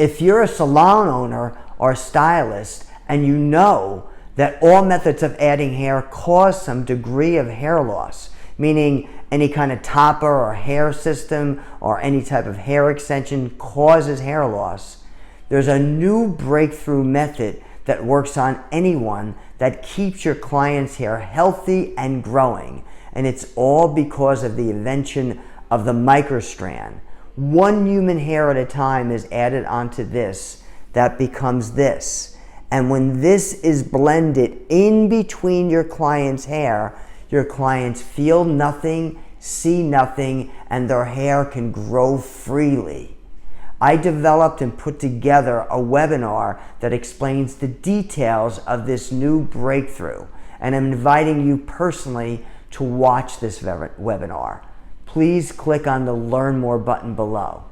If you're a salon owner or a stylist and you know that all methods of adding hair cause some degree of hair loss, meaning any kind of topper or hair system or any type of hair extension causes hair loss, there's a new breakthrough method that works on anyone that keeps your client's hair healthy and growing. And it's all because of the invention of the microstrand. One human hair at a time is added onto this that becomes this. And when this is blended in between your client's hair, your clients feel nothing, see nothing, and their hair can grow freely. I developed and put together a webinar that explains the details of this new breakthrough, and I'm inviting you personally to watch this webinar. Please click on the Learn More button below.